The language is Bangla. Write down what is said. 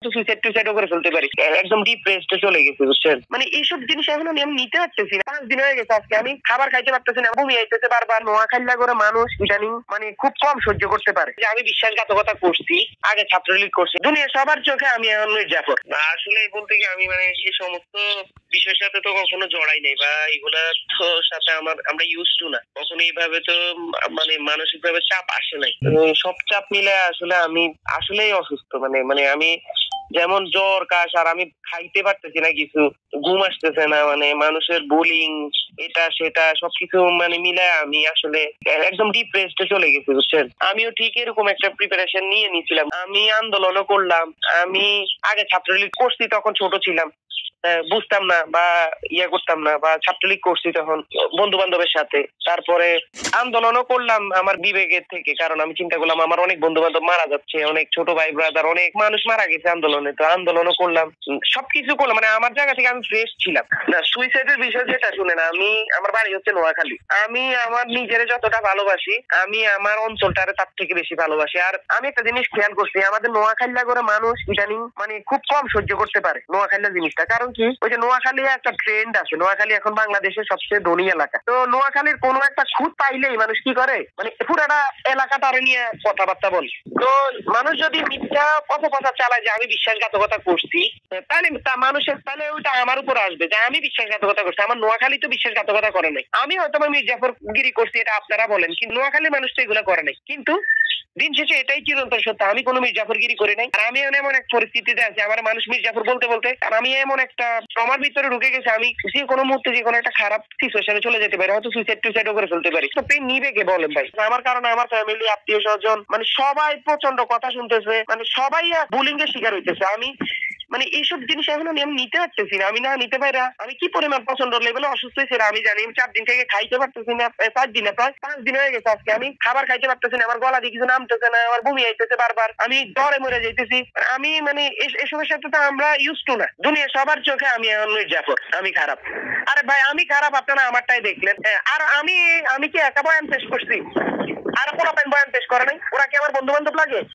হয়তো সুইসাইডও করে ফেলতে পারি। একদম ডিপ্রেসড চলে গেছে, বুঝছেন? মানে এইসব জিনিস এখন আমি নিতে পারতেছি না। 5 দিন হয়ে গেছে আজকে আমি খাবার খাইতে পারতেছি না, বমি আইতেছে বারবার। নোয়াখালী করে মানুষ ইদানিং মানে খুব কম সহ্য করতে পারে যে আমি বিশ্বাসঘাতকতা করছি, আগে ছাত্রলীগ করছি, দুনিয়া সবার চোখে আমি এখন মির্জাফর। আসলে বলতে কি আমি মানে এই সমস্ত বিষয়ের সাথে তো কখনো জড়াই নাই, বা এগুলা তো সাথে আমরা ইউজ টু না, কখনো এইভাবে তো মানে মানসিক ভাবে চাপ আসে নাই। সব চাপ মিলে আসলে আমি আসলেই অসুস্থ। মানে মানে আমি যেমন জ্বর কাশ, আর আমি খাইতে পারতেছি না কিছু, ঘুম আসতেছে না, মানে মানুষের বুলিং এটা সেটা সবকিছু মানে মিলায় আমি আসলে একদম ডিপ্রেসড চলে গেছি, বুঝছেন? আমিও ঠিক এরকম একটা প্রিপারেশন নিয়ে নিছিলাম, আমি আন্দোলনও করলাম। আমি আগে ছাত্রলীগ করছি, তখন ছোট ছিলাম, বুঝতাম না বা করতাম না, বা ছাত্রলীগ করছি তখন বন্ধু বান্ধবের সাথে। তারপরে আন্দোলনও করলাম আমার বিবেকের থেকে, কারণ আমি চিন্তা করলাম আমার অনেক বন্ধু বান্ধব মারা যাচ্ছে, অনেক ছোট ভাই ব্রাদার অনেক মানুষ মারা গেছে আন্দোলনে, তো আন্দোলনও করলাম, সবকিছু করলাম। মানে আমার জায়গা থেকে আমি ফ্রেশ ছিলাম না। সুইসাইডের বিষয় যেটা শুনেন, আমি আমার বাড়ি হচ্ছে নোয়াখালী, আমি আমার নিজের যতটা ভালোবাসি আমি আমার অঞ্চলটারে তার থেকে বেশি ভালোবাসি। আর আমি একটা জিনিস খেয়াল করছি, আমাদের নোয়াখালী করে মানুষ ইদানিং মানে খুব কম সহ্য করতে পারে নোয়াখালী জিনিসটা। কারণ কি, ওই যে নোয়াখালী একটা ট্রেন্ড আছে, নোয়াখালী এখন বাংলাদেশের সবচেয়ে ধনী এলাকা। তো নোয়াখালীর কোনো একটা খুঁত পাইলেই মানুষ কি করে, মানে পুরাটা এলাকাটারে নিয়ে কথাবার্তা বলে। তো মানুষ যদি মিথ্যা কথা চালায় যে আমি বিশ্বাসঘাতকতা করছি, তাহলে মানুষের তাহলে ওইটা আমার উপর আসবে যে আমি বিশ্বাসঘাতকতা করছি। আমার নোয়াখালী তো বিশ্বাসঘাতকতা করে নাই, আমি হয়তো আমার মির্জাফর গিরি করছি, এটা আপনারা বলেন, কিন্তু নোয়াখালীর মানুষ তো এগুলো করে নাই। কিন্তু দিন শেষে এটাই চিরন্তন সত্য, আমি কোনো মির্জাফরগিরি করি নাই। আর আমি এমন এক পরিস্থিতিতে আছি, আমার মানুষ মির্জাফর বলতে বলতে, আর আমি এমন একটা ট্রমার ভিতরে ঢুকে গেছি, আমি যে কোনো মুহূর্তে যে কোনো একটা খারাপ সিচুয়েশনে চলে যেতে পারি, হয়তো সুইসাইডও করে ফেলতে পারি। তো পেন নিবে কে বলেন ভাই? আমার কারণে আমার ফ্যামিলি, আত্মীয় স্বজন, মানে সবাই প্রচন্ড কথা শুনতেছে, মানে সবাই বুলিং এর শিকার হইতেছে। আমি মানে এইসব জিনিস এখন আমি নিতে পারতেছি না। আমি না নিতে পারি, আমি কি পরিমাণ প্রচন্ড লেভেলে অসুস্থ হয়েছে আমি জানি। আমি 4 দিন থেকে খাইতে পারতেছি না, 4 দিনে প্রায় 5 দিন হয়ে গেছে আজকে আমি খাবার খাইতে পারতেছি না, আমার গলা দিয়ে কিছু নামতেছে না, আমার বমি আইতেছে বারবার, আমি জ্বরে মরে যাইতেছি। আমি মানে এসবের সাথে তো আমরা ইউজ টু না, দুনিয়া সবার চোখে আমি এখন মির্জাফর, আমি খারাপ। আরে ভাই আমি খারাপ, আপনারা আমারটাই দেখলেন। আর আমি কি একা বয়ান পেশ করছি? আর কোনো বয়ান পেশ করে নাই? ওরা কি আমার বন্ধু বান্ধব লাগে?